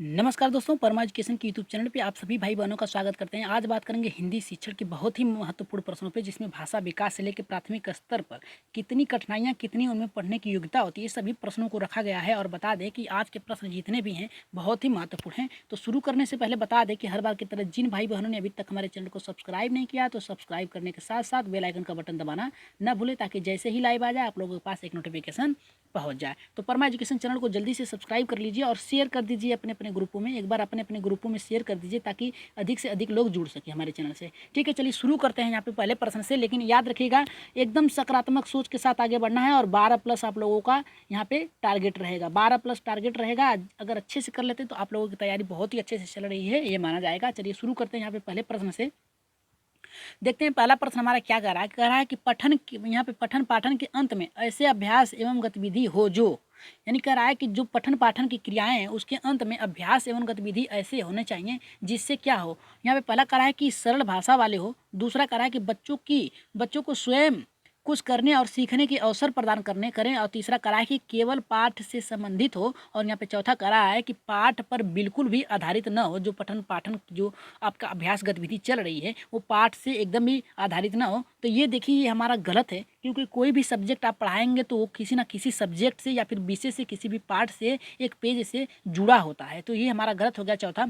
नमस्कार दोस्तों, परमा एजुकेशन के यूट्यूब चैनल पे आप सभी भाई बहनों का स्वागत करते हैं। आज बात करेंगे हिंदी शिक्षण के बहुत ही महत्वपूर्ण प्रश्नों पे, जिसमें भाषा विकास से लेकर प्राथमिक स्तर पर कितनी कठिनाइयाँ, कितनी उनमें पढ़ने की योग्यता होती है, सभी प्रश्नों को रखा गया है। और बता दें कि आज के प्रश्न जितने भी हैं बहुत ही महत्वपूर्ण हैं। तो शुरू करने से पहले बता दें कि हर बार की तरह जिन भाई बहनों ने अभी तक हमारे चैनल को सब्सक्राइब नहीं किया तो सब्सक्राइब करने के साथ साथ बेल आइकन का बटन दबाना न भूलें, ताकि जैसे ही लाइव आ जाए आप लोगों के पास एक नोटिफिकेशन पहुंच जाए। तो परमा एजुकेशन चैनल को जल्दी से सब्सक्राइब कर लीजिए और शेयर कर दीजिए अपने अपने ग्रुपों में। एक बार अपने अपने ग्रुपों में शेयर कर दीजिए ताकि अधिक से अधिक लोग जुड़ सके हमारे चैनल से। ठीक है, चलिए शुरू करते हैं यहाँ पे पहले प्रश्न से। लेकिन याद रखिएगा, एकदम सकारात्मक सोच के साथ आगे बढ़ना है और 12+ आप लोगों का यहाँ पे टारगेट रहेगा। 12+ टारगेट रहेगा। अगर अच्छे से कर लेते हैं तो आप लोगों की तैयारी बहुत ही अच्छे से चल रही है, ये माना जाएगा। चलिए शुरू करते हैं यहाँ पे पहले प्रश्न से। देखते हैं पहला प्रश्न हमारा क्या कह रहा है कि यहाँ पे पठन पाठन के अंत में ऐसे अभ्यास एवं गतिविधि हो जो, यानी कह रहा है कि जो पठन पाठन की क्रियाएं हैं उसके अंत में अभ्यास एवं गतिविधि ऐसे होने चाहिए जिससे क्या हो। यहाँ पे पहला कह रहा है कि सरल भाषा वाले हो, दूसरा कह रहा है कि बच्चों को स्वयं कुछ करने और सीखने के अवसर प्रदान करने करें, और तीसरा कह रहा है कि केवल पाठ से संबंधित हो, और यहाँ पे चौथा कह रहा है कि पाठ पर बिल्कुल भी आधारित न हो। जो पठन पाठन जो आपका अभ्यास गतिविधि चल रही है वो पाठ से एकदम भी आधारित ना हो। तो ये देखिए, ये हमारा गलत है, क्योंकि कोई भी सब्जेक्ट आप पढ़ाएंगे तो वो किसी ना किसी सब्जेक्ट से या फिर विषय से, किसी भी पाठ से, एक पेज से जुड़ा होता है। तो ये हमारा गलत हो गया चौथा।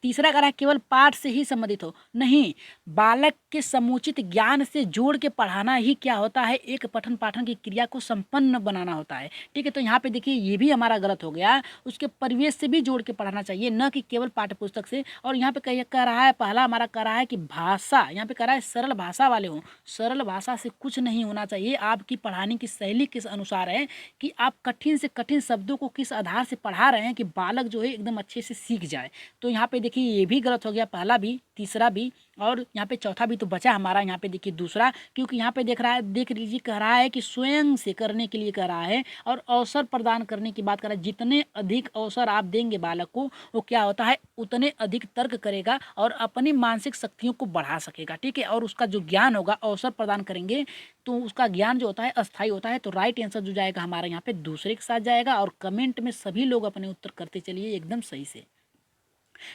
तीसरा कह रहा है केवल पाठ से ही संबंधित हो, नहीं, बालक के समुचित ज्ञान से जोड़ के पढ़ाना ही क्या होता है, एक पठन पाठन की क्रिया को संपन्न बनाना होता है। ठीक है, तो यहाँ पे देखिए ये भी हमारा गलत हो गया। उसके परिवेश से भी जोड़ के पढ़ाना चाहिए, न कि केवल पाठ्य पुस्तक से। और यहाँ पे कह रहा है, पहला हमारा कह रहा है कि भाषा, यहाँ पे कह रहा है सरल भाषा वाले हों। सरल भाषा से कुछ नहीं होना चाहिए। आपकी पढ़ाने की शैली किस अनुसार है कि आप कठिन से कठिन शब्दों को किस आधार से पढ़ा रहे हैं कि बालक जो है एकदम अच्छे से सीख जाए। तो यहाँ पे देखिए ये भी गलत हो गया, पहला भी, तीसरा भी, और यहाँ पे चौथा भी तो बचा हमारा यहाँ पे देखिए दूसरा। क्योंकि यहाँ पे देख लीजिए, कह रहा है कि स्वयं से करने के लिए कह रहा है, और अवसर प्रदान करने की बात कर रहा है। जितने अधिक अवसर आप देंगे बालक को, वो क्या होता है, उतने अधिक तर्क करेगा और अपनी मानसिक शक्तियों को बढ़ा सकेगा। ठीक है, और उसका जो ज्ञान होगा, अवसर प्रदान करेंगे तो उसका ज्ञान जो होता है अस्थायी होता है। तो राइट आंसर जो जाएगा हमारा यहाँ पे दूसरे के साथ जाएगा। और कमेंट में सभी लोग अपने उत्तर करते चलिए एकदम सही से।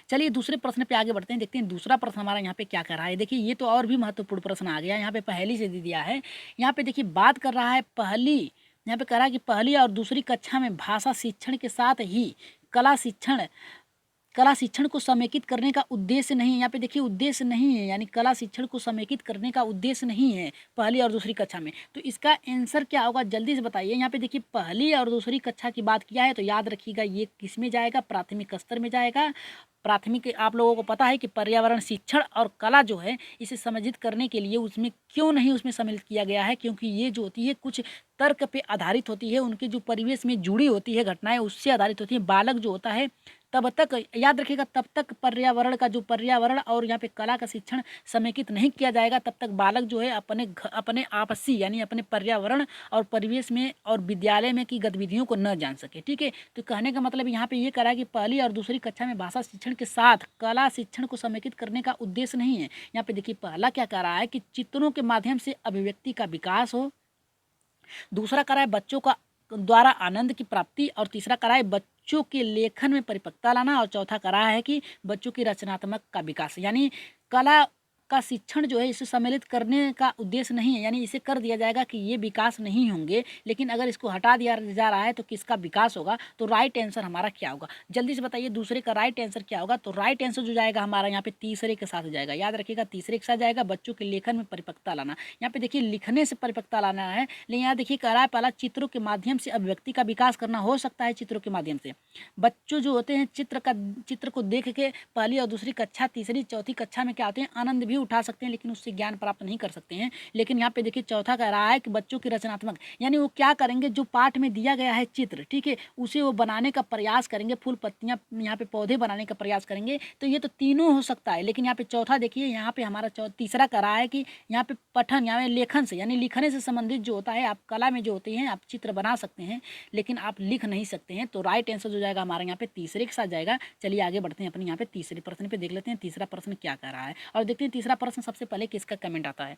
चलिए दूसरे प्रश्न पे आगे बढ़ते हैं, देखते हैं दूसरा प्रश्न हमारा यहाँ पे क्या कर रहा है। देखिए ये तो और भी महत्वपूर्ण प्रश्न आ गया, यहाँ पे पहली से दे दिया है। यहाँ पे देखिए बात कर रहा है पहली, यहाँ पे कह रहा है कि पहली और दूसरी कक्षा में भाषा शिक्षण के साथ ही कला शिक्षण को समेकित करने का उद्देश्य नहीं है। यहाँ पे देखिए उद्देश्य नहीं है, यानी कला शिक्षण को समेकित करने का उद्देश्य नहीं है पहली और दूसरी कक्षा में। तो इसका आंसर क्या होगा, जल्दी से बताइए। यहाँ पे देखिए पहली और दूसरी कक्षा की बात किया है, तो याद रखिएगा ये किस में जाएगा, प्राथमिक स्तर में जाएगा। प्राथमिक आप लोगों को पता है कि पर्यावरण शिक्षण और कला जो है, इसे सम्मिलित करने के लिए उसमें क्यों नहीं उसमें सम्मिलित किया गया है, क्योंकि ये जो होती है कुछ तर्क पे आधारित होती है, उनके जो परिवेश में जुड़ी होती है घटनाएं उससे आधारित होती है। बालक जो होता है तब तक, याद रखिएगा, तब तक पर्यावरण और यहाँ पे कला का शिक्षण समेकित नहीं किया जाएगा, तब तक बालक जो है अपने आपसी यानी अपने पर्यावरण और परिवेश में और विद्यालय में की गतिविधियों को न जान सके। ठीक है, तो कहने का मतलब यहाँ पे ये कह रहा है कि पहली और दूसरी कक्षा में भाषा शिक्षण के साथ कला शिक्षण को समेकित करने का उद्देश्य नहीं है। यहाँ पे देखिए पहला क्या कह रहा है कि चित्रों के माध्यम से अभिव्यक्ति का विकास हो, दूसरा करा है बच्चों का द्वारा आनंद की प्राप्ति, और तीसरा करा है बच्चों के लेखन में परिपक्वता लाना, और चौथा करा है कि बच्चों की रचनात्मक का विकास। यानी कला का शिक्षण जो है इसे सम्मिलित करने का उद्देश्य नहीं है, यानी इसे कर दिया जाएगा कि ये विकास नहीं होंगे, लेकिन अगर इसको हटा दिया जा रहा है तो किसका विकास होगा। तो राइट आंसर हमारा क्या होगा, जल्दी से बताइए दूसरे का राइट आंसर क्या होगा। तो राइट आंसर जो जाएगा हमारा यहाँ पे तीसरे के साथ जाएगा। याद रखिएगा तीसरे के साथ जाएगा, बच्चों के लेखन में परिपक्वता लाना। यहाँ पे देखिए लिखने से परिपक्वता लाना है, लेकिन यहाँ देखिए कह रहा है पहला चित्रों के माध्यम से अभिव्यक्ति का विकास करना। हो सकता है चित्रों के माध्यम से बच्चों जो होते हैं चित्र को देख के पहली और दूसरी कक्षा, तीसरी चौथी कक्षा में क्या होते हैं, आनंद भी उठा सकते हैं, लेकिन उससे ज्ञान प्राप्त नहीं कर सकते हैं। लेकिन यहाँ पे देखिए चौथा कह रहा है कि बच्चों की रचनात्मक, यानी वो क्या करेंगे, जो पाठ में दिया गया है चित्र, ठीक है, उसे वो बनाने का प्रयास करेंगे, फूल पत्तियां यहाँ पे पौधे बनाने का प्रयास करेंगे। तो ये तो तीनों हो सकता है, लेकिन यहाँ पे चौथा देखिए, यहाँ पे हमारा तीसरा कह रहा है कि यहाँ पे पठन यानी लेखन से, यानी लिखने से संबंधित जो होता है, आप कला में जो होती है आप चित्र बना सकते हैं लेकिन आप लिख नहीं सकते हैं। तो राइट आंसर जो जाएगा हमारा यहाँ पे तीसरे के साथ जाएगा। चलिए आगे बढ़ते हैं अपने यहाँ पे तीसरे प्रश्न पे, देख लेते हैं तीसरा प्रश्न क्या कह रहा है, और देखते हैं तीसरा प्रश्न सबसे पहले किसका कमेंट आता है।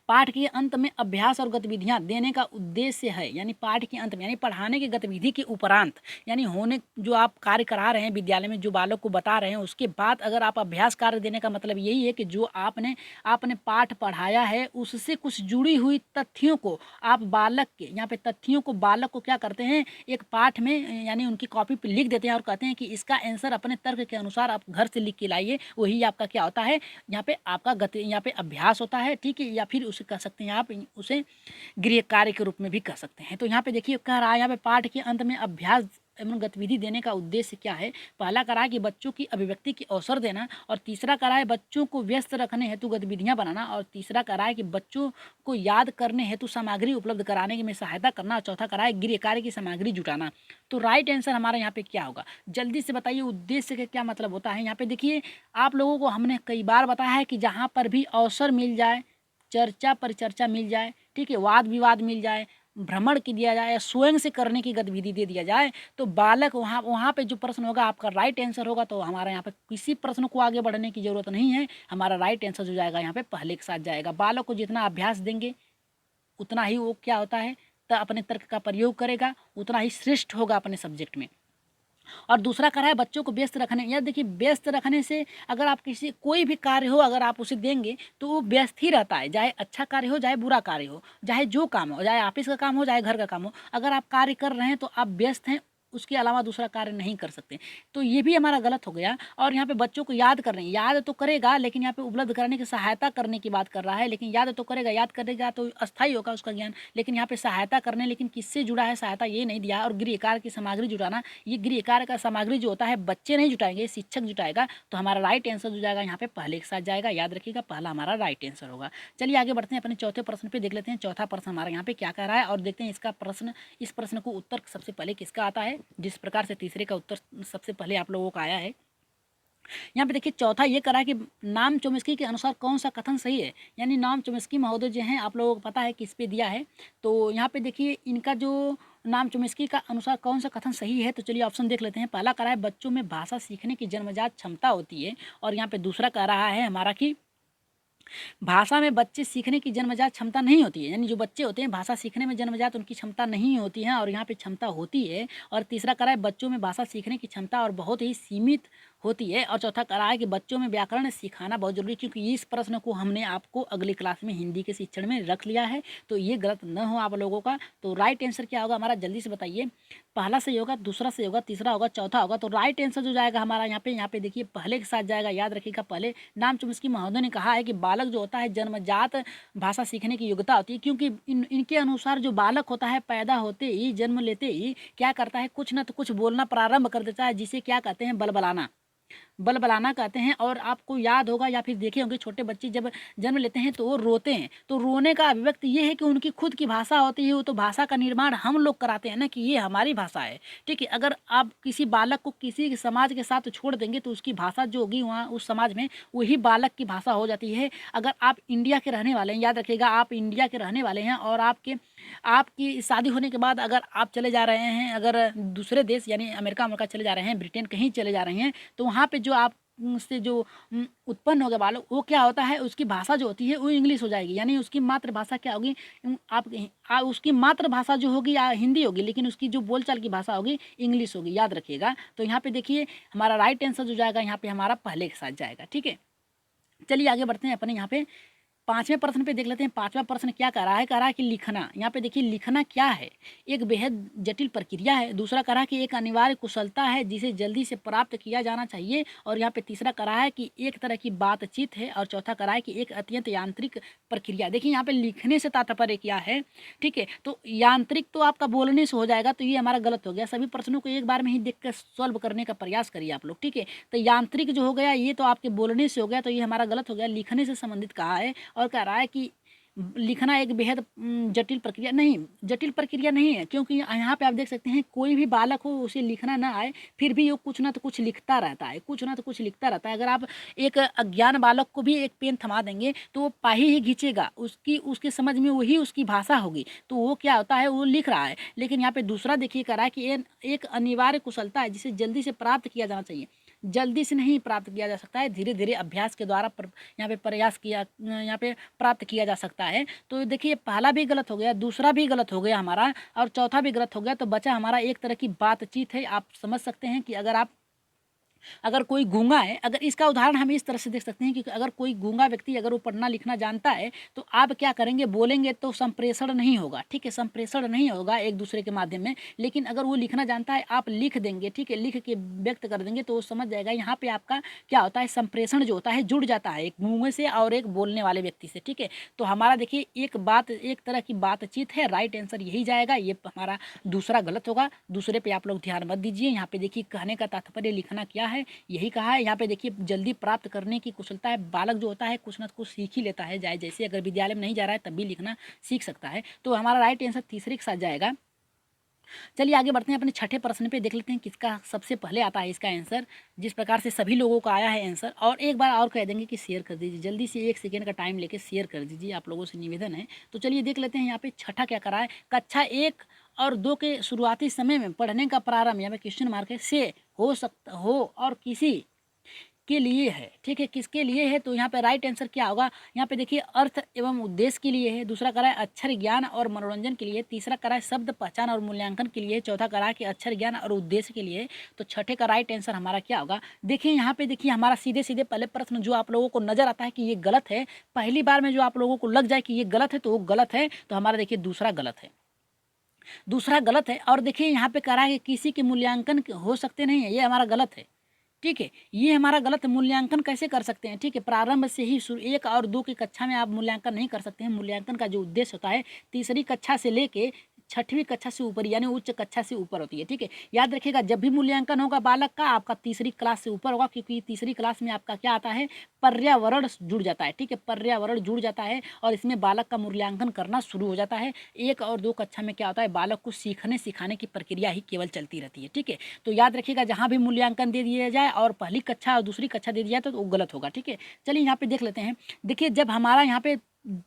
पाठ के अंत में अभ्यास और गतिविधियां देने का उद्देश्य है। यानी पाठ के अंत में यानी पढ़ाने की गतिविधि के उपरांत यानी होने जो आप कार्य करा रहे हैं विद्यालय में, जो बालक को बता रहे हैं, उसके बाद अगर आप अभ्यास कार्य देने का मतलब यही है कि जो आपने आपने पाठ पढ़ाया है उससे कुछ जुड़ी हुई तथ्यों को आप बालक के यहाँ पे तथ्यों को बालक को क्या करते हैं, एक पाठ में यानी उनकी कॉपी पर लिख देते हैं और कहते हैं कि इसका आंसर अपने तर्क के अनुसार आप घर से लिख के लाइए। वही आपका क्या होता है, यहाँ पे आपका यहाँ पे अभ्यास होता है। ठीक है, या फिर उसे कह सकते हैं आप उसे गृह कार्य के रूप में भी कह सकते हैं। तो यहाँ पे देखिए कह रहा है यहाँ पे पाठ के अंत में अभ्यास एवं गतिविधि देने का उद्देश्य क्या है। पहला करा है कि बच्चों की अभिव्यक्ति की अवसर देना, और तीसरा करा है बच्चों को व्यस्त रखने हेतु गतिविधियां बनाना, और तीसरा करा है कि बच्चों को याद करने हेतु सामग्री उपलब्ध कराने में सहायता करना, और चौथा करा है गृह कार्य की सामग्री जुटाना। तो राइट आंसर हमारा यहाँ पे क्या होगा, जल्दी से बताइए उद्देश्य का क्या मतलब होता है। यहाँ पे देखिए आप लोगों को हमने कई बार बताया है कि जहाँ पर भी अवसर मिल जाए, चर्चा परिचर्चा मिल जाए, ठीक है, वाद विवाद मिल जाए, भ्रमण की दिया जाए, स्वयं से करने की गतिविधि दे दिया जाए, तो बालक वहाँ वहाँ पे जो प्रश्न होगा आपका राइट आंसर होगा। तो हमारा यहाँ पे किसी प्रश्न को आगे बढ़ने की जरूरत नहीं है, हमारा राइट आंसर जो जाएगा यहाँ पे पहले के साथ जाएगा। बालक को जितना अभ्यास देंगे उतना ही वो क्या होता है, तो अपने तर्क का प्रयोग करेगा, उतना ही श्रेष्ठ होगा अपने सब्जेक्ट में। और दूसरा करा है बच्चों को व्यस्त रखने। या देखिए व्यस्त रखने से अगर आप किसी कोई भी कार्य हो अगर आप उसे देंगे तो वो व्यस्त ही रहता है, चाहे अच्छा कार्य हो चाहे बुरा कार्य हो, चाहे जो काम हो, चाहे ऑफिस का काम हो चाहे घर का काम हो, अगर आप कार्य कर रहे हैं तो आप व्यस्त हैं, उसके अलावा दूसरा कार्य नहीं कर सकते। तो ये भी हमारा गलत हो गया। और यहाँ पे बच्चों को याद करने, याद तो करेगा लेकिन यहाँ पे उपलब्ध कराने की सहायता करने की बात कर रहा है। लेकिन याद तो करेगा, याद करेगा तो अस्थायी होगा उसका ज्ञान, लेकिन यहाँ पे सहायता करने, लेकिन किससे जुड़ा है सहायता ये नहीं दिया। और गृह कार्य की सामग्री जुटाना, ये गृह कार्य का सामग्री जो होता है बच्चे नहीं जुटाएंगे, शिक्षक जुटाएगा। तो हमारा राइट आंसर जो जाएगा यहाँ पे पहले के साथ जाएगा, याद रखिएगा पहला हमारा राइट आंसर होगा। चलिए आगे बढ़ते हैं, अपने चौथे प्रश्न पे देख लेते हैं। चौथा प्रश्न हमारा यहाँ पे क्या कह रहा है और देखते हैं इसका प्रश्न, इस प्रश्न को उत्तर सबसे पहले किसका आता है, जिस प्रकार से तीसरे का उत्तर सबसे पहले आप लोगों का आया है। यहाँ पे देखिए चौथा ये करा कि नाम चोम्स्की के अनुसार कौन सा कथन सही है। यानी नाम चोम्स्की महोदय जो हैं आप लोगों को पता है किस पे दिया है। तो यहाँ पे देखिए इनका जो नाम चोम्स्की का अनुसार कौन सा कथन सही है, तो चलिए ऑप्शन देख लेते हैं। पहला करा है बच्चों में भाषा सीखने की जन्मजात क्षमता होती है, और यहाँ पे दूसरा कह रहा है हमारा कि भाषा में बच्चे सीखने की जन्मजात क्षमता नहीं होती है। यानी जो बच्चे होते हैं भाषा सीखने में जन्मजात उनकी क्षमता नहीं होती है, और यहाँ पे क्षमता होती है। और तीसरा करा है बच्चों में भाषा सीखने की क्षमता और बहुत ही सीमित होती है। और चौथा करा है कि बच्चों में व्याकरण सिखाना बहुत जरूरी है, क्योंकि इस प्रश्न को हमने आपको अगली क्लास में हिंदी के शिक्षण में रख लिया है, तो ये गलत न हो आप लोगों का। तो राइट आंसर क्या होगा हमारा, जल्दी से बताइए। पहला सही होगा, दूसरा सही होगा, तीसरा होगा, चौथा होगा। तो राइट आंसर जो जाएगा हमारा यहाँ पे देखिए पहले के साथ जाएगा, याद रखिएगा पहले। नाम चोम्स्की महोदय ने कहा है कि बालक जो होता है जन्मजात भाषा सीखने की योग्यता होती है, क्योंकि इनके अनुसार जो बालक होता है पैदा होते ही, जन्म लेते ही क्या करता है, कुछ ना तो कुछ बोलना प्रारंभ कर देता है, जिसे क्या कहते हैं, बलबलाना, बलबलाना कहते हैं। और आपको याद होगा या फिर देखे होंगे छोटे बच्चे जब जन्म लेते हैं तो वो रोते हैं, तो रोने का अभिव्यक्ति ये है कि उनकी खुद की भाषा होती है। वो तो भाषा का निर्माण हम लोग कराते हैं ना कि ये हमारी भाषा है, ठीक है। अगर आप किसी बालक को किसी समाज के साथ छोड़ देंगे तो उसकी भाषा जो होगी वहाँ उस समाज में वही बालक की भाषा हो जाती है। अगर आप इंडिया के रहने वाले हैं, याद रखिएगा आप इंडिया के रहने वाले हैं, और आपकी शादी होने के बाद अगर आप चले जा रहे हैं, अगर दूसरे देश यानी अमेरिका चले जा रहे हैं, ब्रिटेन कहीं चले जा रहे हैं, तो वहाँ पे जो आप से जो उत्पन्न हो गया बालक, वो क्या होता है, उसकी भाषा जो होती है वो इंग्लिश हो जाएगी। यानी उसकी मातृभाषा क्या होगी, उसकी मातृभाषा जो होगी हिंदी होगी, लेकिन उसकी जो बोलचाल की भाषा होगी इंग्लिश होगी, याद रखिएगा। तो यहाँ पे देखिए हमारा राइट आंसर जो जाएगा यहाँ पे हमारा पहले के साथ जाएगा, ठीक है। चलिए आगे बढ़ते हैं अपने यहाँ पे पांचवें प्रश्न पे देख लेते हैं। पांचवा प्रश्न क्या कह रहा है कि लिखना। यहाँ पे देखिए लिखना क्या है, एक बेहद जटिल प्रक्रिया है। दूसरा कह रहा है कि एक अनिवार्य कुशलता है जिसे जल्दी से प्राप्त किया जाना चाहिए। और यहाँ पे तीसरा कह रहा है कि एक तरह की बातचीत है। और चौथा कह रहा है कि एक अत्यंत यांत्रिक प्रक्रिया। देखिए यहाँ पे लिखने से तात्पर्य क्या है, ठीक है। तो यांत्रिक तो आपका बोलने से हो जाएगा, तो ये हमारा गलत हो गया। सभी प्रश्नों को एक बार में ही देख कर सॉल्व करने का प्रयास करिए आप लोग, ठीक है। तो यांत्रिक जो हो गया ये तो आपके बोलने से हो गया, तो ये हमारा गलत हो गया। लिखने से संबंधित कहा है और कह रहा है कि लिखना एक बेहद जटिल प्रक्रिया नहीं है, क्योंकि यहाँ पे आप देख सकते हैं कोई भी बालक हो उसे लिखना ना आए फिर भी वो कुछ ना तो कुछ लिखता रहता है, अगर आप एक अज्ञान बालक को भी एक पेन थमा देंगे तो वो पाही ही खींचेगा, उसके समझ में वही उसकी भाषा होगी, तो वो क्या होता है, वो लिख रहा है। लेकिन यहाँ पे दूसरा देखिए कह रहा है कि एक अनिवार्य कुशलता है जिसे जल्दी से प्राप्त किया जाना चाहिए। जल्दी से नहीं प्राप्त किया जा सकता है, धीरे धीरे अभ्यास के द्वारा यहाँ पे प्रयास किया, यहाँ पे प्राप्त किया जा सकता है। तो देखिए पहला भी गलत हो गया, दूसरा भी गलत हो गया हमारा, और चौथा भी गलत हो गया। तो बचा हमारा एक तरह की बातचीत है। आप समझ सकते हैं कि अगर कोई गूंगा है, अगर इसका उदाहरण हम इस तरह से देख सकते हैं कि अगर कोई गूंगा व्यक्ति अगर वो पढ़ना लिखना जानता है तो आप क्या करेंगे, बोलेंगे तो संप्रेषण नहीं होगा, ठीक है, संप्रेषण नहीं होगा एक दूसरे के माध्यम में। लेकिन अगर वो लिखना जानता है, आप लिख देंगे, ठीक है, लिख के व्यक्त कर देंगे तो वो समझ जाएगा। यहाँ पे आपका क्या होता है, संप्रेषण जो होता है जुड़ जाता है एक गूंगे से और एक बोलने वाले व्यक्ति से, ठीक है। तो हमारा देखिए एक तरह की बातचीत है, राइट आंसर यही जाएगा। ये हमारा दूसरा गलत होगा, दूसरे पे आप लोग ध्यान मत दीजिए। यहाँ पे देखिए कहने का तात्पर्य लिखना क्या है, यही कहा है। यहाँ पे देखिए जल्दी प्राप्त करने की कुशलता है। बालक जो होता है कुछ ना कुछ सीख ही लेता है, जैसे अगर विद्यालय में नहीं जा रहा है तब भी लिखना सीख सकता है। तो हमारा राइट आंसर तीसरे के साथ जाएगा। चलिए आगे बढ़ते हैं, अपने छठे प्रश्न पे देख लेते हैं किसका सबसे पहले आता है इसका आंसर। जिस प्रकार से सभी लोगों का आया है आंसर, और एक बार और कह देंगे कि शेयर कर दीजिए, जल्दी से 1 सेकेंड का टाइम लेके शेयर कर दीजिए, आप लोगों से निवेदन है। तो चलिए देख लेते हैं यहाँ पे छठा क्या करा है। कक्षा 1 और 2 के शुरुआती समय में पढ़ने का प्रारंभ, यहाँ पे क्वेश्चन मार्क है, से हो सकता हो और किसी के लिए है, ठीक है, किसके लिए है। तो यहाँ पे राइट आंसर क्या होगा, यहाँ पे देखिए अर्थ एवं उद्देश्य के लिए है। दूसरा करा है अक्षर ज्ञान और मनोरंजन के लिए। तीसरा करा है शब्द पहचान और मूल्यांकन के लिए। चौथा करा है कि अक्षर ज्ञान और उद्देश्य के लिए। तो छठे का राइट आंसर हमारा क्या होगा, देखिए यहाँ पे देखिए हमारा सीधे सीधे पहले प्रश्न जो आप लोगों को नजर आता है कि ये गलत है, पहली बार में जो आप लोगों को लग जाए कि ये गलत है तो वो गलत है। तो हमारा देखिए दूसरा गलत है, दूसरा गलत है। और देखिए यहाँ पे करा है कि किसी के मूल्यांकन हो सकते नहीं है, ये हमारा गलत है, ठीक है, ये हमारा गलत है। मूल्यांकन कैसे कर सकते हैं, ठीक है, प्रारंभ से ही 1 और 2 की कक्षा में आप मूल्यांकन नहीं कर सकते हैं। मूल्यांकन का जो उद्देश्य होता है तीसरी कक्षा से लेके 6वीं कक्षा से ऊपर यानी उच्च कक्षा से ऊपर होती है, ठीक है। याद रखिएगा जब भी मूल्यांकन होगा बालक का, आपका तीसरी क्लास से ऊपर होगा, क्योंकि तीसरी क्लास में आपका क्या आता है, पर्यावरण जुड़ जाता है, ठीक है, पर्यावरण जुड़ जाता है और इसमें बालक का मूल्यांकन करना शुरू हो जाता है। 1 और 2 कक्षा में क्या होता है, बालक को सीखने सिखाने की प्रक्रिया ही केवल चलती रहती है, ठीक है। तो याद रखिएगा जहाँ भी मूल्यांकन दे दिया जाए और पहली कक्षा और दूसरी कक्षा दे दिया तो वो गलत होगा, ठीक है। चलिए यहाँ पे देख लेते हैं। देखिए जब हमारा यहाँ पे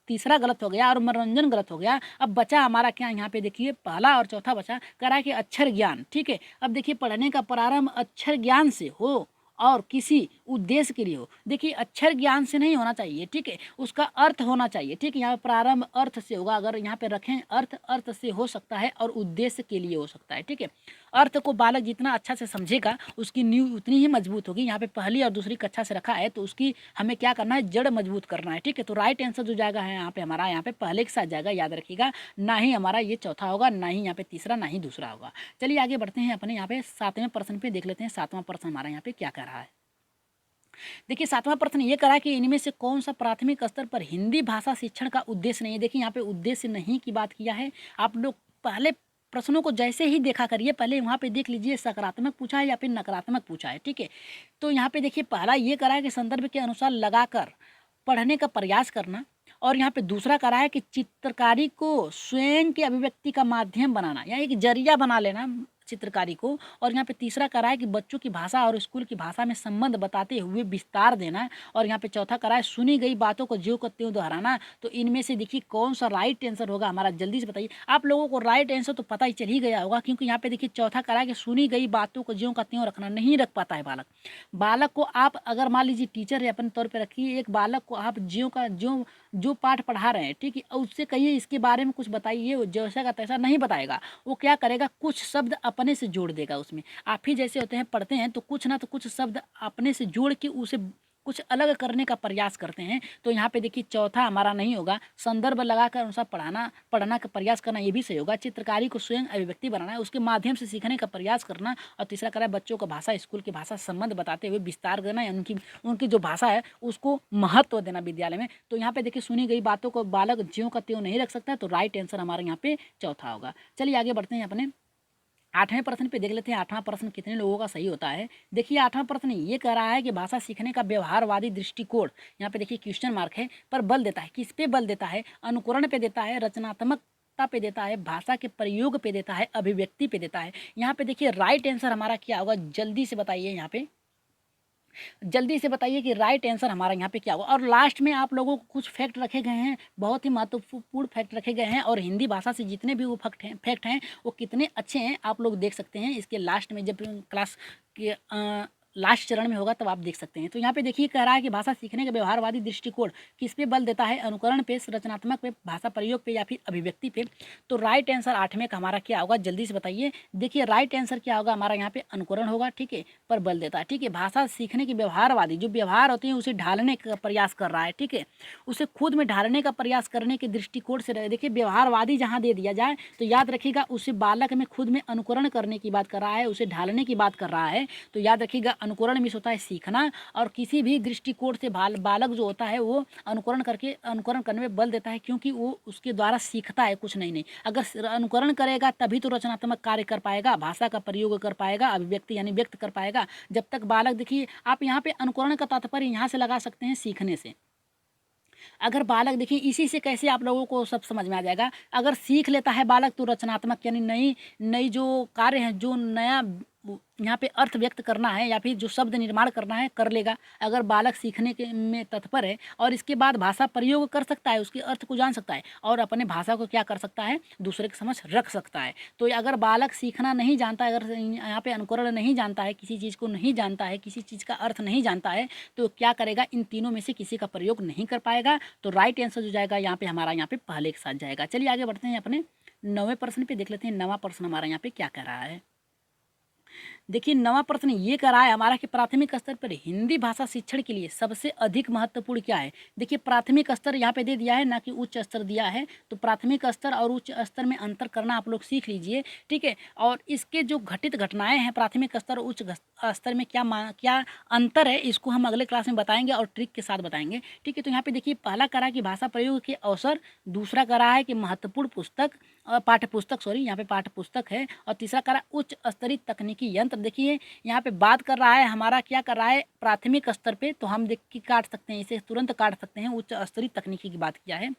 तीसरा गलत हो गया और मनोरंजन गलत हो गया, अब बचा हमारा क्या, यहाँ पे देखिए पहला और चौथा बचा, करा कि अक्षर ज्ञान, ठीक है। अब देखिए पढ़ने का प्रारंभ अक्षर ज्ञान से हो और किसी उद्देश्य के लिए हो। देखिए अक्षर ज्ञान से नहीं होना चाहिए, ठीक है, उसका अर्थ होना चाहिए, ठीक है। यहाँ पे प्रारंभ अर्थ से होगा, अगर यहाँ पे रखें अर्थ से हो सकता है और उद्देश्य के लिए हो सकता है, ठीक है। अर्थ को बालक जितना अच्छा से समझेगा उसकी नींव उतनी ही मजबूत होगी। यहाँ पे पहली और दूसरी कक्षा से रखा है तो उसकी हमें क्या करना है, जड़ मजबूत करना है, ठीक है। तो राइट आंसर जो जाएगा है यहाँ पे हमारा, यहाँ पे पहले के साथ जाएगा, याद रखिएगा, ना ही हमारा ये चौथा होगा, ना ही यहाँ पे तीसरा, ना ही दूसरा होगा। चलिए आगे बढ़ते हैं, अपने यहाँ पे 7वें प्रश्न पे देख लेते हैं। 7वां प्रश्न हमारा यहाँ पे क्या कर रहा है। देखिए 7वां प्रश्न ये करा कि इनमें से कौन सा प्राथमिक स्तर पर हिंदी भाषा शिक्षण का उद्देश्य नहीं है। देखिए यहाँ पे उद्देश्य नहीं की बात किया है। आप लोग पहले प्रश्नों को जैसे ही देखा करिए, पहले वहाँ पे देख लीजिए सकारात्मक पूछा है या फिर नकारात्मक पूछा है, ठीक है। तो यहाँ पे देखिए पहला ये करा है कि संदर्भ के अनुसार लगाकर पढ़ने का प्रयास करना, और यहाँ पे दूसरा करा है कि चित्रकारी को स्वयं के अभिव्यक्ति का माध्यम बनाना या एक जरिया बना लेना चित्रकारी को, और यहाँ पे तीसरा करा है कि बच्चों की भाषा और स्कूल की भाषा में संबंध बताते हुए विस्तार देना, और यहाँ पे चौथा करा है सुनी गई बातों को ज्यों का त्यों दोहराना। तो इनमें से देखिए कौन सा राइट आंसर होगा हमारा, जल्दी से बताइए। आप लोगों को राइट आंसर तो पता ही चल ही गया होगा, क्योंकि यहाँ पे देखिए चौथा करा है कि सुनी गई बातों को ज्यों का त्यों रखना, नहीं रख पाता है बालक। बालक को आप अगर मान लीजिए टीचर है अपने तौर पर रखिए, एक बालक को आप ज्यों का ज्यों जो पाठ पढ़ा रहे हैं, ठीक है, और उससे कहिए इसके बारे में कुछ बताइए, वो जैसा का तैसा नहीं बताएगा। वो क्या करेगा, कुछ शब्द अपने से जोड़ देगा उसमें। आप ही जैसे होते हैं पढ़ते हैं तो कुछ ना तो कुछ शब्द अपने से जोड़ के उसे कुछ अलग करने का प्रयास करते हैं। तो यहाँ पे देखिए चौथा हमारा नहीं होगा, संदर्भ लगाकर अनुसार पढ़ना का प्रयास करना ये भी सही होगा। चित्रकारी को स्वयं अभिव्यक्ति बनाना है, उसके माध्यम से सीखने का प्रयास करना, और तीसरा करा बच्चों को भाषा स्कूल की भाषा संबंध बताते हुए विस्तार करना है, उनकी जो भाषा है उसको महत्व देना विद्यालय में। तो यहाँ पे देखिए सुनी गई बातों को बालक ज्यों का त्यों नहीं रख सकता, तो राइट आंसर हमारे यहाँ पे चौथा होगा। चलिए आगे बढ़ते हैं, अपने 8वें प्रश्न पे देख लेते हैं। 8वां प्रश्न कितने लोगों का सही होता है। देखिए 8वां प्रश्न ये कह रहा है कि भाषा सीखने का व्यवहारवादी दृष्टिकोण, यहाँ पे देखिए क्वेश्चन मार्क है, पर बल देता है। किस पे बल देता है, अनुकरण पे देता है, रचनात्मकता पे देता है, भाषा के प्रयोग पे देता है, अभिव्यक्ति पे देता है। यहाँ पे देखिए राइट आंसर हमारा क्या होगा, जल्दी से बताइए, यहाँ पे जल्दी से बताइए कि राइट आंसर हमारा यहाँ पे क्या होगा। और लास्ट में आप लोगों को कुछ फैक्ट रखे गए हैं, बहुत ही महत्वपूर्ण फैक्ट रखे गए हैं, और हिंदी भाषा से जितने भी वो फैक्ट हैं वो कितने अच्छे हैं आप लोग देख सकते हैं इसके लास्ट में, जब क्लास के लास्ट चरण में होगा तब आप देख सकते हैं। तो यहाँ पे देखिए कह रहा है कि भाषा सीखने का व्यवहारवादी दृष्टिकोण किस पे बल देता है, अनुकरण पे, रचनात्मक पे, भाषा प्रयोग पे या फिर अभिव्यक्ति पे। तो राइट आंसर 8वें का हमारा क्या होगा, जल्दी से बताइए। देखिए राइट आंसर क्या होगा हमारा, यहाँ पे अनुकरण होगा, ठीक है, पर बल देता है, ठीक है। भाषा सीखने की व्यवहारवादी, जो व्यवहार होते हैं उसे ढालने का प्रयास कर रहा है, ठीक है, उसे खुद में ढालने का प्रयास करने के दृष्टिकोण से रहे। देखिए व्यवहारवादी जहाँ दे दिया जाए तो याद रखिएगा उसे बालक में खुद में अनुकरण करने की बात कर रहा है, उसे ढालने की बात कर रहा है। तो याद रखिएगा अनुकरण मिस होता है सीखना, और किसी भी दृष्टिकोण से बालक जो होता है वो अनुकरण करने में बल देता है, क्योंकि वो उसके द्वारा सीखता है कुछ नहीं। अगर अनुकरण करेगा तभी तो रचनात्मक कार्य कर पाएगा, भाषा का प्रयोग कर पाएगा, अभिव्यक्ति यानी व्यक्त कर पाएगा। जब तक बालक, देखिए आप यहाँ पे अनुकरण का तात्पर्य यहाँ से लगा सकते हैं सीखने से। अगर बालक, देखिए इसी से कैसे आप लोगों को सब समझ में आ जाएगा, अगर सीख लेता है बालक तो रचनात्मक यानी नई नई जो कार्य हैं, जो नया यहाँ पे अर्थ व्यक्त करना है या फिर जो शब्द निर्माण करना है कर लेगा। अगर बालक सीखने के में तत्पर है और इसके बाद भाषा प्रयोग कर सकता है, उसके अर्थ को जान सकता है और अपने भाषा को क्या कर सकता है, दूसरे के समझ रख सकता है। तो अगर बालक सीखना नहीं जानता है, अगर यहाँ पे अनुकरण नहीं जानता है, किसी चीज़ को नहीं जानता है, किसी चीज़ का अर्थ नहीं जानता है, तो क्या करेगा, इन तीनों में से किसी का प्रयोग नहीं कर पाएगा। तो राइट आंसर जो जाएगा यहाँ पे हमारा, यहाँ पे पहले के साथ जाएगा। चलिए आगे बढ़ते हैं, अपने 9वें प्रश्न पे देख लेते हैं। 9वां प्रश्न हमारा यहाँ पे क्या कह रहा है। देखिए 9वां प्रश्न ये कह रहा है हमारा कि प्राथमिक स्तर पर हिंदी भाषा शिक्षण के लिए सबसे अधिक महत्वपूर्ण क्या है। देखिए प्राथमिक स्तर यहाँ पे दे दिया है, ना कि उच्च स्तर दिया है। तो प्राथमिक स्तर और उच्च स्तर में अंतर करना आप लोग सीख लीजिए, ठीक है। और इसके जो घटित घटनाएं हैं प्राथमिक स्तर और उच्च स्तर में क्या अंतर है, इसको हम अगले क्लास में बताएंगे और ट्रिक के साथ बताएंगे, ठीक है। तो यहाँ पे देखिए पहला करा कि भाषा प्रयोग के अवसर, दूसरा करा है कि महत्वपूर्ण पुस्तक, पाठ्य पुस्तक, सॉरी यहाँ पे पाठ्य पुस्तक है, और तीसरा करा उच्च स्तरीय तकनीकी यंत्र। देखिए यहाँ पे बात कर रहा है हमारा, क्या कर रहा है, प्राथमिक स्तर पे, तो हम देख के काट सकते हैं, इसे तुरंत काट सकते हैं। उच्च स्तरीय तकनीकी की बात किया है।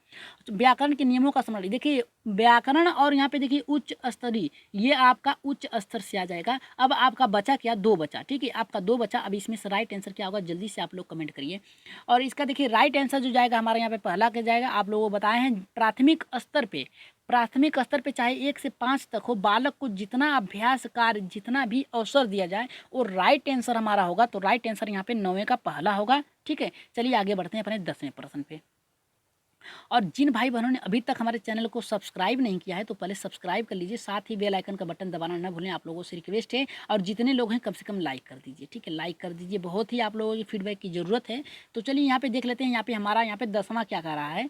तो व्याकरण के नियमों का समझ, देखिए व्याकरण और यहाँ पे देखिए उच्च स्तरीय, ये आपका उच्च स्तर से आ जाएगा। अब आपका बचा क्या, 2 बचा, ठीक है, आपका 2 बचा। अब इसमें से राइट आंसर क्या होगा, जल्दी से आप लोग कमेंट करिए। और इसका देखिए राइट आंसर जो जाएगा हमारे यहाँ पे पहला क्या जाएगा, आप लोगों को बताए हैं प्राथमिक स्तर पे। प्राथमिक स्तर पे चाहे 1 से 5 तक हो, बालक को जितना अभ्यास कार्य, जितना भी अवसर दिया जाए, वो राइट आंसर हमारा होगा। तो राइट आंसर यहाँ पे 9वें का पहला होगा, ठीक है। चलिए आगे बढ़ते हैं अपने 10वें प्रश्न पे। और जिन भाई बहनों ने अभी तक हमारे चैनल को सब्सक्राइब नहीं किया है तो पहले सब्सक्राइब कर लीजिए, साथ ही बेल आइकन का बटन दबाना ना भूलें, आप लोगों से रिक्वेस्ट है। और जितने लोग हैं कम से कम लाइक कर दीजिए, ठीक है, लाइक कर दीजिए, बहुत ही आप लोगों की फीडबैक की ज़रूरत है। तो चलिए यहाँ पे देख लेते हैं, यहाँ पे हमारा यहाँ पे 10वां क्या कह रहा है,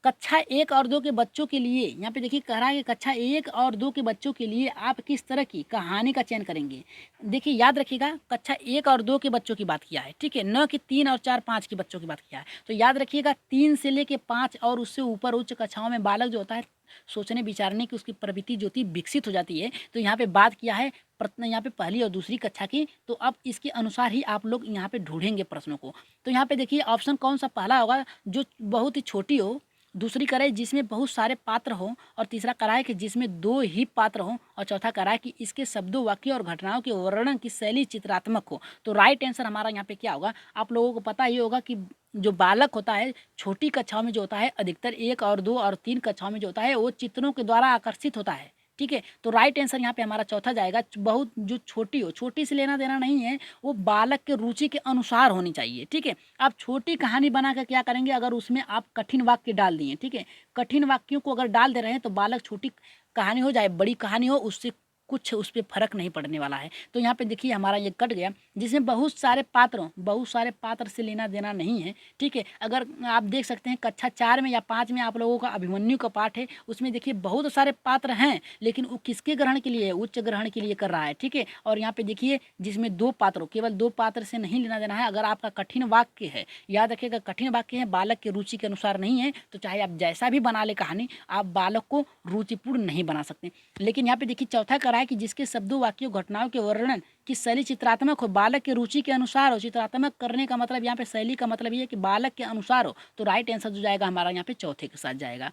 कक्षा 1 और 2 के बच्चों के लिए। यहाँ पे देखिए कह रहा है कि कक्षा 1 और 2 के बच्चों के लिए आप किस तरह की कहानी का चयन करेंगे। देखिए याद रखिएगा कक्षा 1 और 2 के बच्चों की बात किया है, ठीक है, न कि 3 और 4 5 के बच्चों की बात किया है। तो याद रखिएगा 3 से लेके 5 और उससे ऊपर उच्च कक्षाओं में बालक जो होता है, सोचने विचारने की उसकी प्रवृत्ति जो थी विकसित हो जाती है। तो यहाँ पे बात किया है प्रश्न यहाँ पे पहली और दूसरी कक्षा की। तो अब इसके अनुसार ही आप लोग यहाँ पे ढूंढेंगे प्रश्नों को। तो यहाँ पे देखिए ऑप्शन कौन सा पहला होगा, जो बहुत ही छोटी हो, दूसरी कराए जिसमें बहुत सारे पात्र हों, और तीसरा कराए कि जिसमें 2 ही पात्र हों, और चौथा कराए कि इसके शब्दों, वाक्यों और घटनाओं के वर्णन की शैली चित्रात्मक हो। तो राइट आंसर हमारा यहाँ पे क्या होगा, आप लोगों को पता ही होगा कि जो बालक होता है छोटी कक्षाओं में जो होता है, अधिकतर 1 और 2 और 3 कक्षाओं में जो होता है वो चित्रों के द्वारा आकर्षित होता है, ठीक है। तो राइट आंसर यहाँ पे हमारा चौथा जाएगा, बहुत जो छोटी हो, छोटी से लेना देना नहीं है, वो बालक के रुचि के अनुसार होनी चाहिए, ठीक है। आप छोटी कहानी बना कर क्या करेंगे, अगर उसमें आप कठिन वाक्य डाल दिए, ठीक है, कठिन वाक्यों को अगर डाल दे रहे हैं तो बालक छोटी कहानी हो जाए बड़ी कहानी हो, उससे कुछ उस पर फर्क नहीं पड़ने वाला है। तो यहाँ पे देखिए हमारा ये कट गया, जिसमें बहुत सारे पात्रों, बहुत सारे पात्र से लेना देना नहीं है, ठीक है। अगर आप देख सकते हैं कक्षा 4 में या 5 में आप लोगों का अभिमन्यु का पाठ है, उसमें देखिए बहुत सारे पात्र हैं, लेकिन वो किसके ग्रहण के लिए है, उच्च ग्रहण के लिए कर रहा है, ठीक है। और यहाँ पे देखिए जिसमें 2 पात्रों, केवल 2 पात्र से नहीं लेना देना है। अगर आपका कठिन वाक्य है, याद रखिएगा कठिन वाक्य है, बालक के रुचि के अनुसार नहीं है, तो चाहे आप जैसा भी बना ले कहानी, आप बालक को रुचिपूर्ण नहीं बना सकते। लेकिन यहाँ पे देखिए चौथा करा है कि जिसके शब्दों, वाक्यों, घटनाओं के वर्णन की शैली चित्रात्मक हो, बालक के रुचि के अनुसार हो। चित्रात्मक करने का मतलब यहाँ पे शैली का मतलब ये है कि बालक के अनुसार हो। तो राइट आंसर जो जाएगा हमारा यहाँ पे चौथे के साथ जाएगा।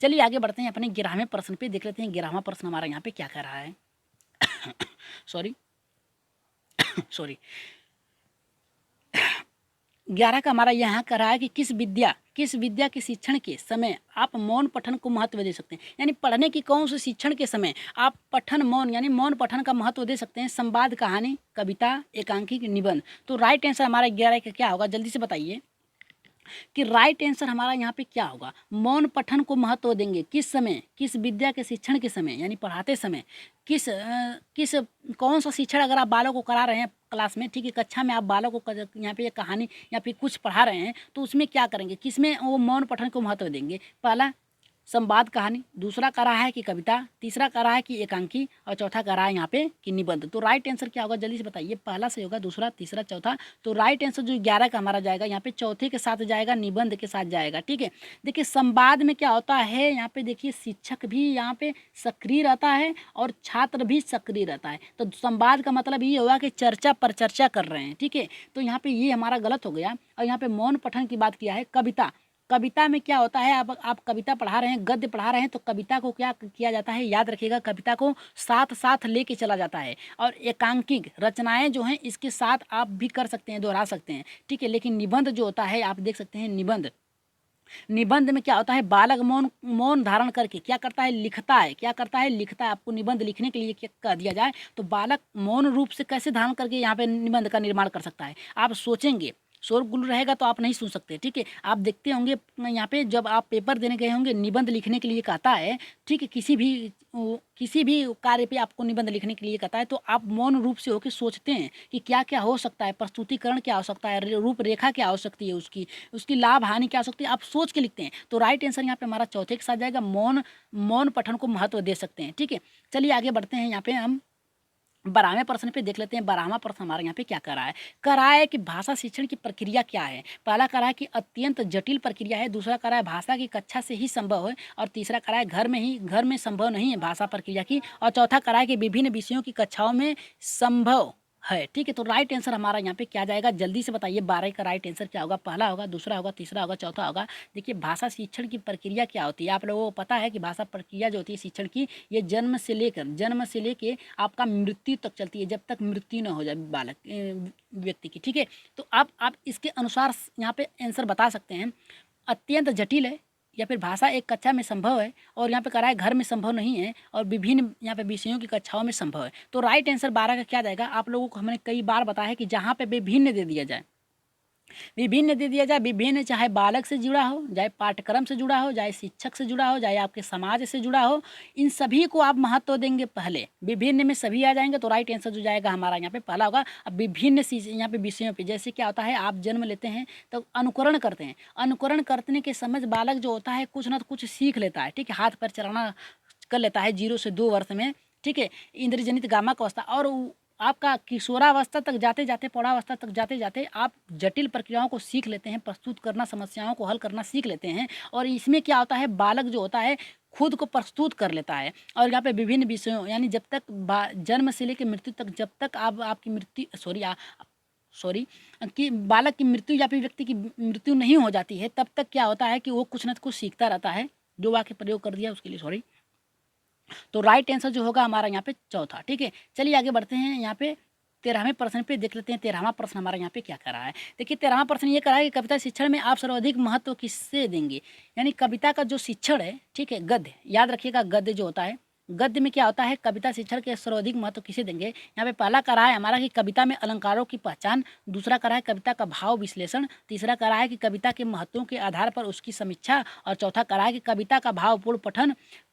चलिए आगे बढ़ते हैं, अपने 11वें प्रश्न पे देख लेते हैं। 11वां प्रश्न हमारा यहाँ पे क्या कह रहा है सॉरी सॉरी 11 का हमारा यहाँ कर रहा है कि किस विद्या के शिक्षण के समय आप मौन पठन को महत्व दे सकते हैं। यानी पढ़ने की कौन से शिक्षण के समय आप पठन मौन यानी मौन पठन का महत्व दे सकते हैं। संवाद, कहानी, कविता, एकांकी, निबंध। तो राइट आंसर हमारा 11 का क्या होगा, जल्दी से बताइए कि राइट आंसर हमारा यहाँ पे क्या होगा। मौन पठन को महत्व देंगे किस समय, किस विद्या के शिक्षण के समय यानी पढ़ाते समय। किस कौन सा शिक्षण अगर आप बालक को करा रहे हैं क्लास में, ठीक है, कक्षा में आप बालक को यहाँ पे ये कहानी या फिर कुछ पढ़ा रहे हैं तो उसमें क्या करेंगे, किसमें वो मौन पठन को महत्व देंगे। पहला संवाद, कहानी, दूसरा कह रहा है कि कविता, तीसरा कह रहा है कि एकांकी और चौथा कह रहा है यहाँ पे कि निबंध। तो राइट आंसर क्या होगा, जल्दी से बताइए। पहला से होगा, दूसरा, तीसरा, चौथा। तो राइट आंसर जो 11 का हमारा जाएगा यहाँ पे चौथे के साथ जाएगा, निबंध के साथ जाएगा। ठीक है, देखिए संवाद में क्या होता है, यहाँ पे देखिए शिक्षक भी यहाँ पे सक्रिय रहता है और छात्र भी सक्रिय रहता है। तो संवाद का मतलब ये होगा कि चर्चा पर चर्चा कर रहे हैं। ठीक है, तो यहाँ पे ये हमारा गलत हो गया। और यहाँ पे मौन पठन की बात किया है। कविता में क्या होता है, आप कविता पढ़ा रहे हैं, गद्य पढ़ा रहे हैं, तो कविता को क्या किया जाता है, याद रखिएगा, कविता को साथ साथ लेके चला जाता है। और एकांकिक रचनाएं जो हैं इसके साथ आप भी कर सकते हैं, दोहरा सकते हैं। ठीक है, लेकिन निबंध जो होता है आप देख सकते हैं, निबंध में क्या होता है, बालक मौन धारण करके क्या करता है, लिखता है। आपको निबंध लिखने के लिए क्या कह दिया जाए तो बालक मौन रूप से कैसे धारण करके यहाँ पे निबंध का निर्माण कर सकता है। आप सोचेंगे, शोरगुल रहेगा तो आप नहीं सुन सकते। ठीक है, आप देखते होंगे यहाँ पे जब आप पेपर देने गए होंगे, निबंध लिखने के लिए कहता है। ठीक है, किसी भी कार्य पे आपको निबंध लिखने के लिए कहता है तो आप मौन रूप से होकर सोचते हैं कि क्या क्या हो सकता है, प्रस्तुतिकरण क्या हो सकता है, रूपरेखा क्या हो सकती है, उसकी लाभ हानि क्या हो सकती है, आप सोच के लिखते हैं। तो राइट आंसर यहाँ पे हमारा चौथे के साथ जाएगा, मौन पठन को महत्व दे सकते हैं। ठीक है, चलिए आगे बढ़ते हैं। यहाँ पे हम 12वें प्रश्न पे देख लेते हैं। 12वां प्रश्न हमारे यहाँ पे क्या कर रहा है कि भाषा शिक्षण की प्रक्रिया क्या है। पहला कर रहा है कि अत्यंत जटिल प्रक्रिया है, दूसरा कर रहा है भाषा की कक्षा से ही संभव है, और तीसरा कर रहा है घर में संभव नहीं है भाषा प्रक्रिया की, और चौथा कर रहा है कि विभिन्न विषयों की कक्षाओं में संभव है। ठीक है, तो राइट आंसर हमारा यहाँ पे क्या जाएगा, जल्दी से बताइए। 12 का राइट आंसर क्या होगा, पहला होगा, दूसरा होगा, तीसरा होगा, चौथा होगा। देखिए भाषा शिक्षण की प्रक्रिया क्या होती है, आप लोगों को पता है कि भाषा प्रक्रिया जो होती है शिक्षण की, ये जन्म से लेकर आपका मृत्यु तक चलती है, जब तक मृत्यु न हो जाए व्यक्ति की। ठीक है, तो आप इसके अनुसार यहाँ पे आंसर बता सकते हैं। अत्यंत जटिल है, या फिर भाषा एक कक्षा में संभव है, और यहाँ पे कह रहा है घर में संभव नहीं है, और विभिन्न यहाँ पे विषयों की कक्षाओं में संभव है। तो राइट आंसर 12 का क्या जाएगा, आप लोगों को हमने कई बार बताया है कि जहाँ पे विभिन्न दे दिया जाए, विभिन्न चाहे बालक से जुड़ा हो, चाहे पाठ्यक्रम से जुड़ा हो, चाहे शिक्षक से जुड़ा हो, चाहे आपके समाज से जुड़ा हो, इन सभी को आप महत्व देंगे। पहले विभिन्न में सभी आ जाएंगे, तो राइट आंसर जो जाएगा हमारा यहाँ पे पहला होगा। अब विभिन्न यहाँ पे विषयों पे जैसे क्या होता है, आप जन्म लेते हैं तो अनुकरण करते हैं, अनुकरण करने के समय बालक जो होता है कुछ ना कुछ सीख लेता है। ठीक है, हाथ पैर चलाना कर लेता है 0 से 2 वर्ष में। ठीक है, इंद्रजनित गामक अवस्था, और आपका किशोरावस्था तक जाते जाते, पौरावस्था तक जाते जाते आप जटिल प्रक्रियाओं को सीख लेते हैं, प्रस्तुत करना, समस्याओं को हल करना सीख लेते हैं। और इसमें क्या होता है, बालक जो होता है खुद को प्रस्तुत कर लेता है। और यहाँ पे विभिन्न विषयों यानी जब तक जन्म से लेकर मृत्यु तक, जब तक आप आपकी मृत्यु कि बालक की मृत्यु या फिर व्यक्ति की मृत्यु नहीं हो जाती है, तब तक क्या होता है कि वो कुछ न कुछ सीखता रहता है। जो वाक्य प्रयोग कर दिया उसके लिए तो राइट आंसर जो होगा हमारा यहाँ पे चौथा। ठीक है, चलिए आगे बढ़ते हैं। यहाँ पे 13वें प्रश्न पे देख लेते हैं। 13वां प्रश्न हमारा यहाँ पे क्या कर रहा है। देखिए 13वां प्रश्न ये कर रहा है कि कविता शिक्षण में आप सर्वाधिक महत्व किससे देंगे। यानी कविता का जो शिक्षण है, ठीक है, गद्य, याद रखिएगा, गद्य जो होता है, गद्य में क्या होता है, कविता शिक्षण के सर्वाधिक महत्व किसे देंगे। यहाँ पे पहला करा है हमारा कि कविता में अलंकारों की पहचान, दूसरा करा है कविता का भाव विश्लेषण, तीसरा करा है कि कविता के महत्वों के आधार पर उसकी समीक्षा, और चौथा करा है कि कविता का भावपूर्ण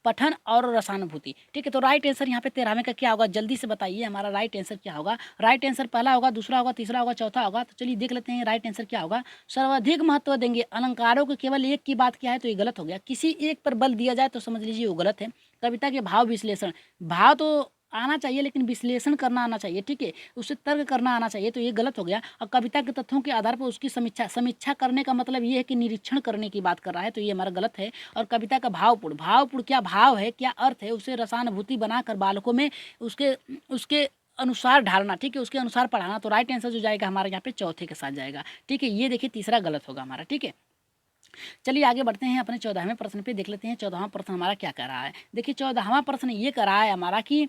पठन और रसानुभूति। ठीक है, तो राइट आंसर यहाँ पे 13वें का क्या होगा, जल्दी से बताइए हमारा राइट आंसर क्या होगा। राइट आंसर पहला होगा, दूसरा होगा, तीसरा होगा, चौथा होगा। तो चलिए देख लेते हैं राइट आंसर क्या होगा। सर्वाधिक महत्व देंगे अलंकारों के केवल एक की बात किया है तो ये गलत हो गया। किसी एक पर बल दिया जाए तो समझ लीजिए वो गलत है। कविता के भाव विश्लेषण, भाव तो आना चाहिए लेकिन विश्लेषण करना आना चाहिए। ठीक है, उससे तर्क करना आना चाहिए, तो ये गलत हो गया। और कविता के तथ्यों के आधार पर उसकी समीक्षा करने का मतलब ये है कि निरीक्षण करने की बात कर रहा है, तो ये हमारा गलत है। और कविता का भावपूर्ण क्या भाव है, क्या अर्थ है, उसे रसानुभूति बनाकर बालकों में उसके अनुसार ढालना, ठीक है, उसके अनुसार पढ़ाना। तो राइट आंसर जो जाएगा हमारे यहाँ पे चौथे के साथ जाएगा। ठीक है, ये देखिए तीसरा गलत होगा हमारा। ठीक है, चलिए आगे बढ़ते हैं अपने 14वें प्रश्न पे देख लेते हैं। 14वां प्रश्न हमारा क्या कर रहा है। देखिए 14वां प्रश्न ये कर रहा है हमारा कि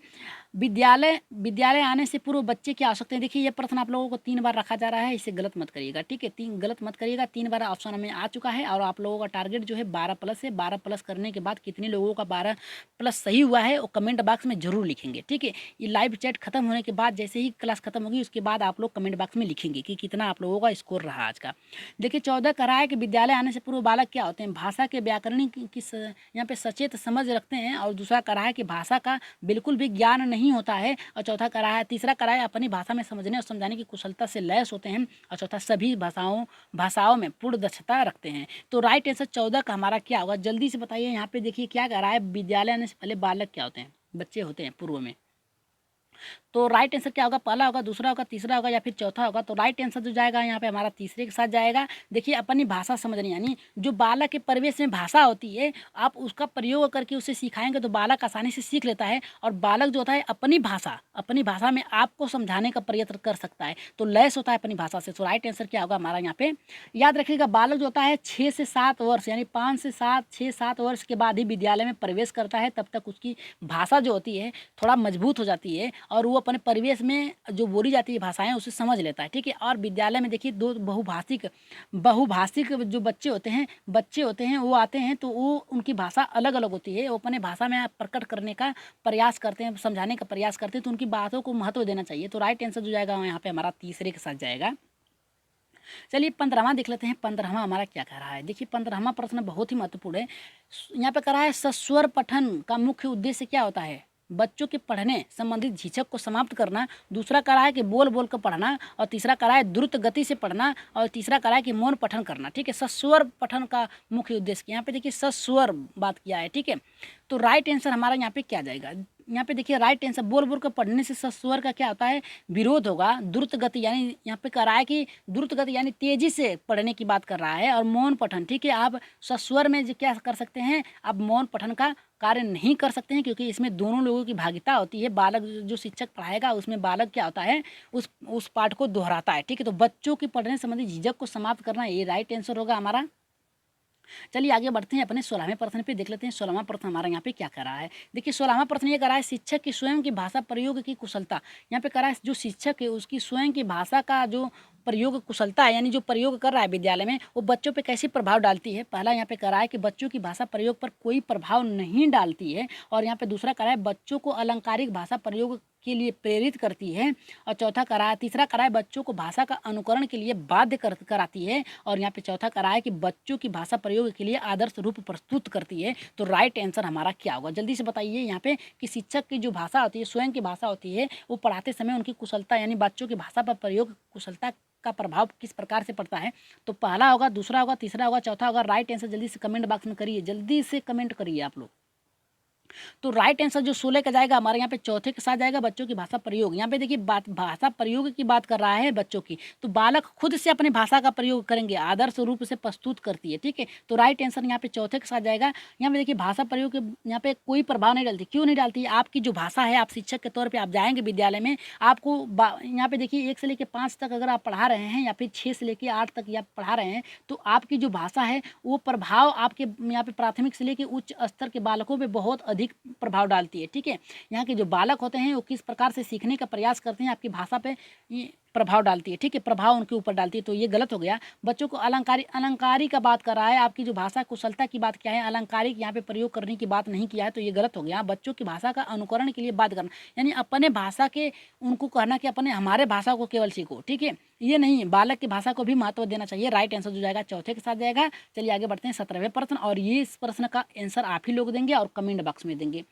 विद्यालय विद्यालय आने से पूर्व बच्चे की आवश्यकताएं। देखिए ये प्रश्न आप लोगों को 3 बार रखा जा रहा है, इसे गलत मत करिएगा, ठीक है। 3 गलत मत करिएगा, 3 बार ऑप्शन हमें आ चुका है और आप लोगों का टारगेट जो है 12 प्लस है। 12 प्लस करने के बाद कितने लोगों का 12 प्लस सही हुआ है वो कमेंट बॉक्स में जरूर लिखेंगे, ठीक है। ये लाइव चैट खत्म होने के बाद, जैसे ही क्लास खत्म होगी उसके बाद आप लोग कमेंट बॉक्स में लिखेंगे कि कितना आप लोगों का स्कोर रहा आज का। देखिए 14 कह रहा है कि विद्यालय आने से पूर्व बालक क्या होते हैं, भाषा के व्याकरण की यहाँ पे सचेत समझ रखते हैं। और दूसरा कह रहा है कि भाषा का बिल्कुल भी ज्ञान नहीं होता है। और चौथा कह रहा है, तीसरा कह रहा है अपनी भाषा में समझने और समझाने की कुशलता से लैस होते हैं। और चौथा सभी भाषाओं में पूर्ण दक्षता रखते हैं। तो राइट आंसर 14 का हमारा क्या होगा, जल्दी से बताइए। यहाँ पे देखिए क्या कह रहा है, विद्यालय आने से पहले बालक क्या होते हैं, बच्चे होते हैं पूर्व में। तो राइट आंसर क्या होगा, पहला होगा, दूसरा होगा, तीसरा होगा या फिर चौथा होगा। तो राइट आंसर जो जाएगा यहाँ पे हमारा तीसरे के साथ जाएगा। देखिए अपनी भाषा समझनी, यानी जो बालक के परिवेश में भाषा होती है आप उसका प्रयोग करके उसे सिखाएंगे तो बालक आसानी से सीख लेता है। और बालक जो होता है अपनी भाषा में आपको समझाने का प्रयत्न कर सकता है, तो लैस होता है अपनी भाषा से। तो राइट आंसर क्या होगा हमारा यहाँ पे, याद रखिएगा बालक जो होता है 6 से 7 वर्ष यानी 5 से 7 6-7 वर्ष के बाद ही विद्यालय में प्रवेश करता है। तब तक उसकी भाषा जो होती है थोड़ा मजबूत हो जाती है और वो अपने परिवेश में जो बोली जाती है भाषाएं उसे समझ लेता है, ठीक है। और विद्यालय में देखिए दो बहुभाषिक जो बच्चे होते हैं वो आते हैं, तो वो उनकी भाषा अलग अलग होती है। वो अपने भाषा में प्रकट करने का प्रयास करते हैं, समझाने का प्रयास करते हैं, तो उनकी बातों को महत्व देना चाहिए। तो राइट आंसर जो जाएगा यहाँ पे हमारा तीसरे के साथ जाएगा। चलिए 15वां देख लेते हैं। 15वां हमारा क्या कह रहा है, देखिए 15वां प्रश्न बहुत ही महत्वपूर्ण है। यहाँ पे कह रहा है सस्वर पठन का मुख्य उद्देश्य क्या होता है, बच्चों के पढ़ने संबंधित झिझक को समाप्त करना। दूसरा कह रहा है कि बोल बोल कर पढ़ना। और तीसरा कह रहा है द्रुत गति से पढ़ना। और तीसरा कह रहा है कि मौन पठन करना, ठीक है। सस्वर पठन का मुख्य उद्देश्य, यहाँ पे देखिए सस्वर बात किया है, ठीक है। तो राइट आंसर हमारा यहाँ पे क्या जाएगा, यहाँ पे देखिए राइट आंसर बोल बोल कर पढ़ने से सस्वर का क्या होता है, विरोध होगा। द्रुत गति यानी यहाँ पे कह रहा है कि द्रुत गति यानी तेजी से पढ़ने की बात कर रहा है। और मौन पठन, ठीक है, आप सस्वर में क्या कर सकते हैं, आप मौन पठन का कार्य नहीं कर सकते हैं क्योंकि इसमें दोनों लोगों की भागीदारी होती है। बालक जो शिक्षक पढ़ाएगा उसमें बालक क्या होता है, उस पाठ को दोहराता है, ठीक है। तो बच्चों की पढ़ने संबंधी झिझक को समाप्त करना, ये राइट आंसर होगा हमारा। चलिए आगे बढ़ते हैं अपने 16वें प्रश्न पे, देख लेते हैं 16वां प्रश्न हमारा यहाँ पे क्या कर रहा है। देखिए 16वां प्रश्न ये कर रहा है शिक्षक की स्वयं की भाषा प्रयोग की कुशलता। यहाँ पे कर रहा है जो शिक्षक है उसकी स्वयं की भाषा का जो प्रयोग कुशलता है, यानी जो प्रयोग कर रहा है विद्यालय में, वो बच्चों पे कैसे प्रभाव डालती है। पहला यहाँ पे कह रहा है कि बच्चों की भाषा प्रयोग पर कोई प्रभाव नहीं डालती है। और यहाँ पे दूसरा कह रहा है बच्चों को अलंकारिक भाषा प्रयोग के लिए प्रेरित करती है। और चौथा कह रहा है, तीसरा कह रहा है बच्चों को भाषा का अनुकरण के लिए बाध्य कराती है। और यहाँ पे चौथा कह रहा है कि बच्चों की भाषा प्रयोग के लिए आदर्श रूप प्रस्तुत करती है। तो राइट आंसर हमारा क्या होगा, जल्दी से बताइए। यहाँ पे कि शिक्षक की जो भाषा होती है, स्वयं की भाषा होती है, वो पढ़ाते समय उनकी कुशलता यानी बच्चों की भाषा पर प्रयोग कुशलता का प्रभाव किस प्रकार से पड़ता है। तो पहला होगा, दूसरा होगा, तीसरा होगा, चौथा होगा। राइट आंसर जल्दी से कमेंट बॉक्स में करिए, जल्दी से कमेंट करिए आप लोग। तो राइट आंसर जो 16 का जाएगा हमारे यहाँ पे चौथे के साथ जाएगा, बच्चों की भाषा प्रयोग। यहाँ पे देखिए बात भाषा प्रयोग की बात कर रहा है बच्चों की, तो बालक खुद से अपनी भाषा का प्रयोग करेंगे, आदर्श रूप से प्रस्तुत करती है, ठीक है। तो राइट आंसर यहाँ पे चौथे के साथ जाएगा। यहाँ पे देखिए भाषा प्रयोग के यहाँ पे कोई प्रभाव नहीं डालती, क्यों नहीं डालती, आपकी जो भाषा है, आप शिक्षक के तौर पर आप जाएंगे विद्यालय में, आपको यहाँ पे देखिए 1 से लेकर 5 तक अगर आप पढ़ा रहे हैं या फिर 6 से लेकर 8 तक आप पढ़ा रहे हैं, तो आपकी जो भाषा है वो प्रभाव आपके यहाँ पे प्राथमिक से लेकर उच्च स्तर के बालकों पे बहुत अधिक प्रभाव डालती है, ठीक है। यहाँ के जो बालक होते हैं वो किस प्रकार से सीखने का प्रयास करते हैं, आपकी भाषा पे ये प्रभाव डालती है, ठीक है, प्रभाव उनके ऊपर डालती है। तो ये गलत हो गया। बच्चों को अलंकारिक का बात कर रहा है, आपकी जो भाषा कुशलता की बात क्या है, अलंकारिक यहाँ पे प्रयोग करने की बात नहीं किया है, तो ये गलत हो गया। बच्चों की भाषा का अनुकरण के लिए बात करना, यानी अपने भाषा के उनको कहना कि अपने हमारे भाषा को केवल सीखो, ठीक है, ये नहीं, बालक की भाषा को भी महत्व देना चाहिए। राइट आंसर जो जाएगा चौथे के साथ जाएगा। चलिए आगे बढ़ते हैं 17वें प्रश्न, और ये इस प्रश्न का आंसर आप ही लोग देंगे और कमेंट बॉक्स में देंगे।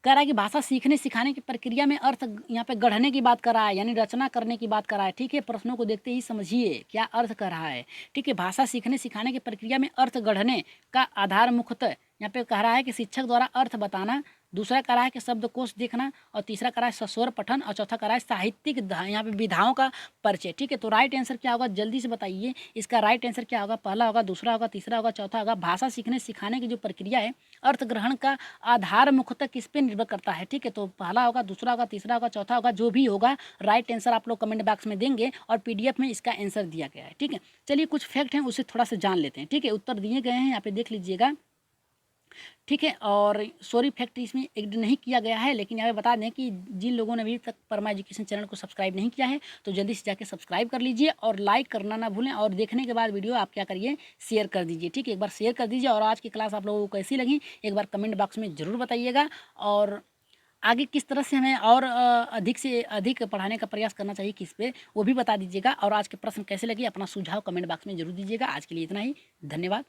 कह रहा है कि भाषा सीखने सिखाने की प्रक्रिया में अर्थ यहाँ पे गढ़ने की बात कर रहा है, यानी रचना करने की बात कर रहा है, ठीक है। प्रश्नों को देखते ही समझिए क्या अर्थ कर रहा है, ठीक है। भाषा सीखने सिखाने की प्रक्रिया में अर्थ गढ़ने का आधार मुख्यतः यहाँ पे कह रहा है कि शिक्षक द्वारा अर्थ बताना। दूसरा कह रहा है कि शब्दकोश देखना। और तीसरा कह रहा है सस्वर पठन। और चौथा कह रहा है साहित्यिक यहाँ पे विधाओं का परिचय, ठीक है। तो राइट आंसर क्या होगा, जल्दी से बताइए इसका राइट आंसर क्या होगा। पहला होगा, दूसरा होगा, तीसरा होगा, चौथा होगा। भाषा सीखने सिखाने की जो प्रक्रिया है, अर्थ ग्रहण का आधार मुख्यतः किस पे निर्भर करता है, ठीक है। तो पहला होगा, दूसरा होगा, तीसरा होगा, चौथा होगा, जो भी होगा राइट आंसर आप लोग कमेंट बॉक्स में देंगे और PDF में इसका आंसर दिया गया है, ठीक है। चलिए कुछ फैक्ट हैं उसे थोड़ा सा जान लेते हैं, ठीक है। उत्तर दिए गए हैं, यहाँ पे देख लीजिएगा। ठीक है। और सॉरी फैक्ट इसमें ऐड नहीं किया गया है, लेकिन यहाँ पे बता दें कि जिन लोगों ने अभी तक परमा एजुकेशन चैनल को सब्सक्राइब नहीं किया है तो जल्दी से जाके सब्सक्राइब कर लीजिए और लाइक करना ना भूलें, और देखने के बाद वीडियो आप क्या करिए, शेयर कर दीजिए। ठीक है, एक बार शेयर कर दीजिए। और आज की क्लास आप लोगों को कैसी लगी एक बार कमेंट बॉक्स में ज़रूर बताइएगा, और आगे किस तरह से हमें और अधिक से अधिक पढ़ाने का प्रयास करना चाहिए किस पे, वो भी बता दीजिएगा। और आज के प्रश्न कैसे लगे अपना सुझाव कमेंट बॉक्स में ज़रूर दीजिएगा। आज के लिए इतना ही, धन्यवाद।